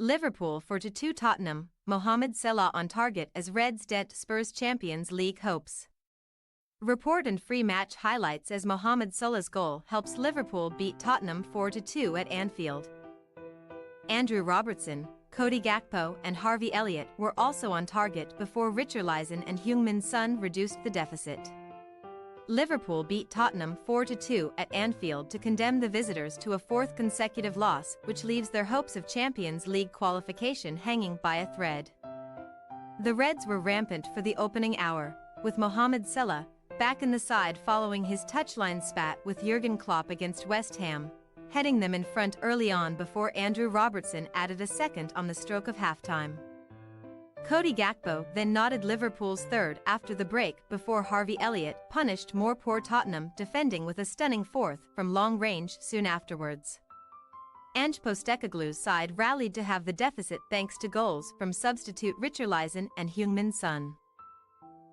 Liverpool 4-2 Tottenham, Mohamed Salah on target as Reds dent Spurs Champions League hopes. Report and free match highlights as Mohamed Salah's goal helps Liverpool beat Tottenham 4-2 at Anfield. Andrew Robertson, Cody Gakpo and Harvey Elliott were also on target before Richarlison and Heung-min Son reduced the deficit. Liverpool beat Tottenham 4-2 at Anfield to condemn the visitors to a fourth consecutive loss, which leaves their hopes of Champions League qualification hanging by a thread. The Reds were rampant for the opening hour, with Mohamed Salah back in the side following his touchline spat with Jurgen Klopp against West Ham, heading them in front early on before Andrew Robertson added a second on the stroke of halftime. Cody Gakpo then knotted Liverpool's third after the break before Harvey Elliott punished more poor Tottenham defending with a stunning fourth from long range soon afterwards. Ange Postecoglou's side rallied to have the deficit thanks to goals from substitute Richarlison and Heung-min Son.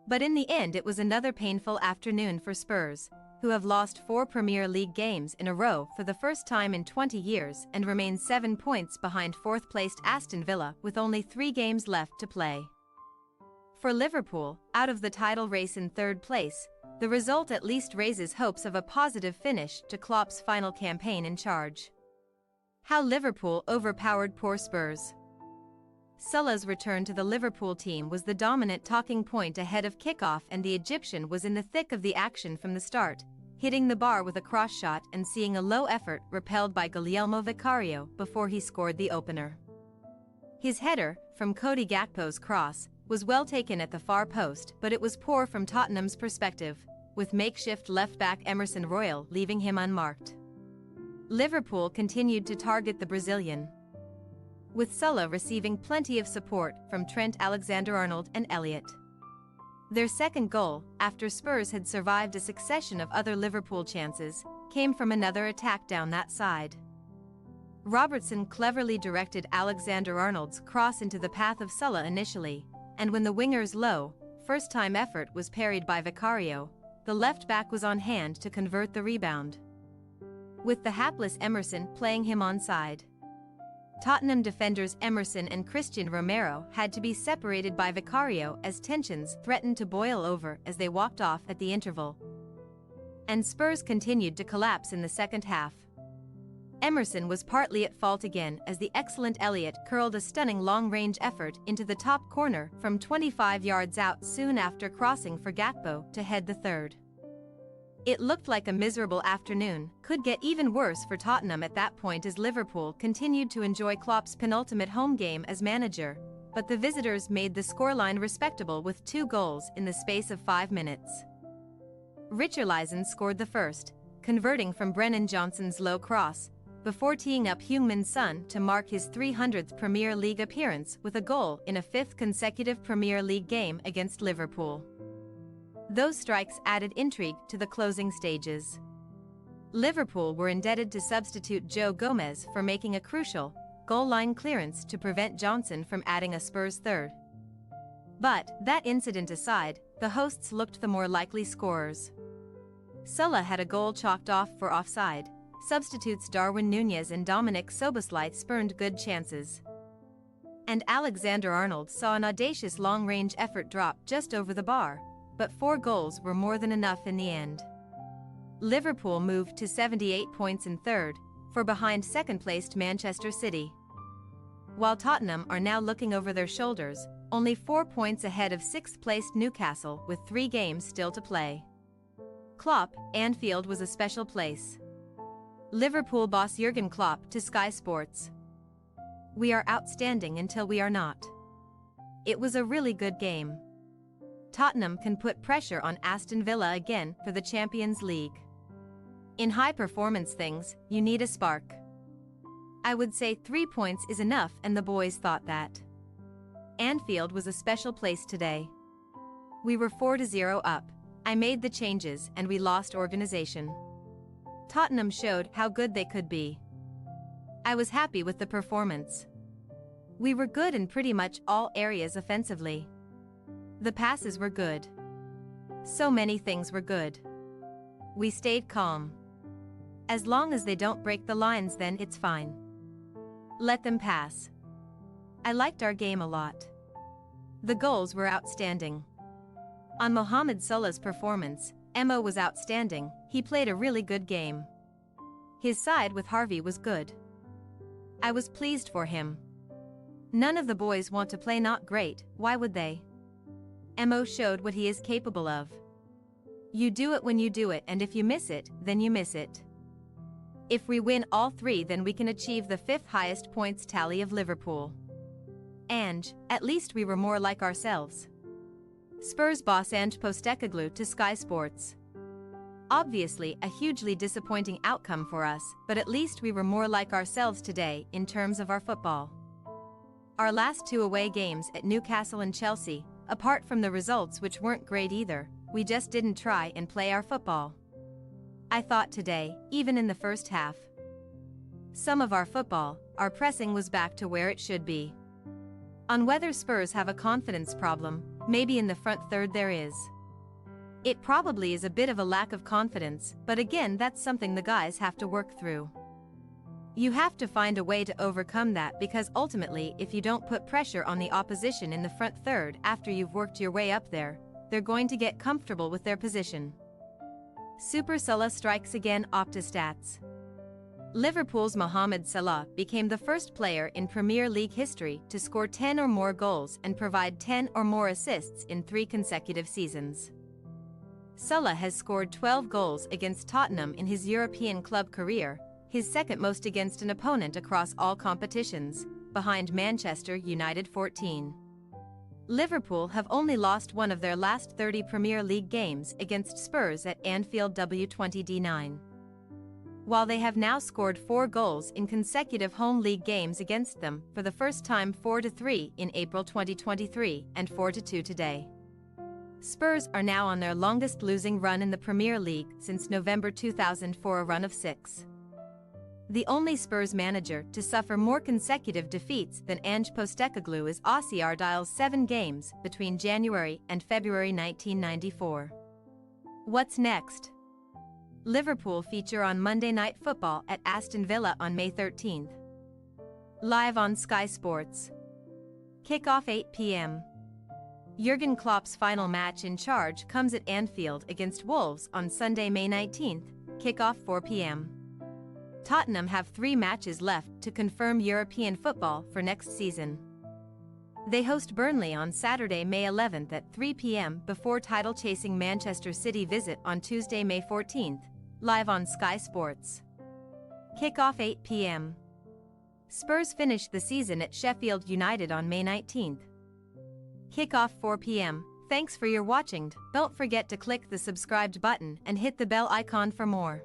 But in the end it was another painful afternoon for Spurs, who have lost 4 Premier League games in a row for the first time in 20 years and remain 7 points behind fourth-placed Aston Villa with only 3 games left to play. For Liverpool, out of the title race in third place, the result at least raises hopes of a positive finish to Klopp's final campaign in charge. How Liverpool overpowered poor Spurs. Salah's return to the Liverpool team was the dominant talking point ahead of kickoff, and the Egyptian was in the thick of the action from the start, hitting the bar with a cross shot and seeing a low effort repelled by Guglielmo Vicario before he scored the opener. His header, from Cody Gakpo's cross, was well taken at the far post, but it was poor from Tottenham's perspective, with makeshift left-back Emerson Royal leaving him unmarked. Liverpool continued to target the Brazilian, with Salah receiving plenty of support from Trent Alexander-Arnold and Elliott. Their second goal, after Spurs had survived a succession of other Liverpool chances, came from another attack down that side. Robertson cleverly directed Alexander-Arnold's cross into the path of Salah initially, and when the winger's low, first-time effort was parried by Vicario, the left-back was on hand to convert the rebound, with the hapless Emerson playing him onside. Tottenham defenders Emerson and Christian Romero had to be separated by Vicario as tensions threatened to boil over as they walked off at the interval. And Spurs continued to collapse in the second half. Emerson was partly at fault again as the excellent Elliott curled a stunning long-range effort into the top corner from 25 yards out soon after crossing for Gakpo to head the third. It looked like a miserable afternoon could get even worse for Tottenham at that point as Liverpool continued to enjoy Klopp's penultimate home game as manager, but the visitors made the scoreline respectable with 2 goals in the space of 5 minutes. Richarlison scored the first, converting from Brennan Johnson's low cross, before teeing up Heung-min Son to mark his 300th Premier League appearance with a goal in a 5th consecutive Premier League game against Liverpool. Those strikes added intrigue to the closing stages. Liverpool were indebted to substitute Joe Gomez for making a crucial goal-line clearance to prevent Johnson from adding a Spurs third. But, that incident aside, the hosts looked the more likely scorers. Salah had a goal chalked off for offside. Substitutes Darwin Núñez and Dominic Szoboszlai spurned good chances. And Alexander-Arnold saw an audacious long-range effort drop just over the bar, but 4 goals were more than enough in the end. Liverpool moved to 78 points in third, for behind second-placed Manchester City. While Tottenham are now looking over their shoulders, only 4 points ahead of 6th-placed Newcastle with 3 games still to play. Klopp, Anfield was a special place. Liverpool boss Jurgen Klopp to Sky Sports: "We are outstanding until we are not. It was a really good game. Tottenham can put pressure on Aston Villa again for the Champions League. In high-performance things, you need a spark. I would say 3 points is enough, and the boys thought that. Anfield was a special place today. We were 4-0 up. I made the changes and we lost organization. Tottenham showed how good they could be. I was happy with the performance. We were good in pretty much all areas offensively. The passes were good. So many things were good. We stayed calm. As long as they don't break the lines, then it's fine. Let them pass. I liked our game a lot. The goals were outstanding. On Mohamed Salah's performance, Mo was outstanding, he played a really good game. His side with Harvey was good. I was pleased for him. None of the boys want to play not great, why would they? Mo showed what he is capable of. You do it when you do it, and if you miss it, then you miss it. If we win all three, then we can achieve the 5th highest points tally of Liverpool. And, at least we were more like ourselves. Spurs boss Ange Postecoglou to Sky Sports. Obviously a hugely disappointing outcome for us, but at least we were more like ourselves today in terms of our football. Our last 2 away games at Newcastle and Chelsea, apart from the results which weren't great either, we just didn't try and play our football. I thought today, even in the first half, some of our football, our pressing was back to where it should be. On whether Spurs have a confidence problem, maybe in the front third there is. It probably is a bit of a lack of confidence, but again that's something the guys have to work through. You have to find a way to overcome that, because ultimately if you don't put pressure on the opposition in the front third after you've worked your way up there, they're going to get comfortable with their position. Super Salah strikes again. Opta stats. Liverpool's Mohamed Salah became the first player in Premier League history to score 10 or more goals and provide 10 or more assists in 3 consecutive seasons. Salah has scored 12 goals against Tottenham in his European club career, his second most against an opponent across all competitions, behind Manchester United 14. Liverpool have only lost one of their last 30 Premier League games against Spurs at Anfield W20D9. While they have now scored 4 goals in consecutive home league games against them, for the first time 4-3 in April 2023 and 4-2 today. Spurs are now on their longest losing run in the Premier League since November 2004, a run of 6. The only Spurs manager to suffer more consecutive defeats than Ange Postecoglou is Aussie Ardile's 7 games between January and February 1994. What's next? Liverpool feature on Monday Night Football at Aston Villa on May 13th. Live on Sky Sports. Kickoff 8 p.m. Jurgen Klopp's final match in charge comes at Anfield against Wolves on Sunday, May 19th, kickoff 4 p.m. Tottenham have 3 matches left to confirm European football for next season. They host Burnley on Saturday, May 11th at 3 p.m. before title-chasing Manchester City visit on Tuesday, May 14th, live on Sky Sports. Kickoff 8 p.m. Spurs finish the season at Sheffield United on May 19th. Kickoff 4 p.m. Thanks for your watching. Don't forget to click the subscribed button and hit the bell icon for more.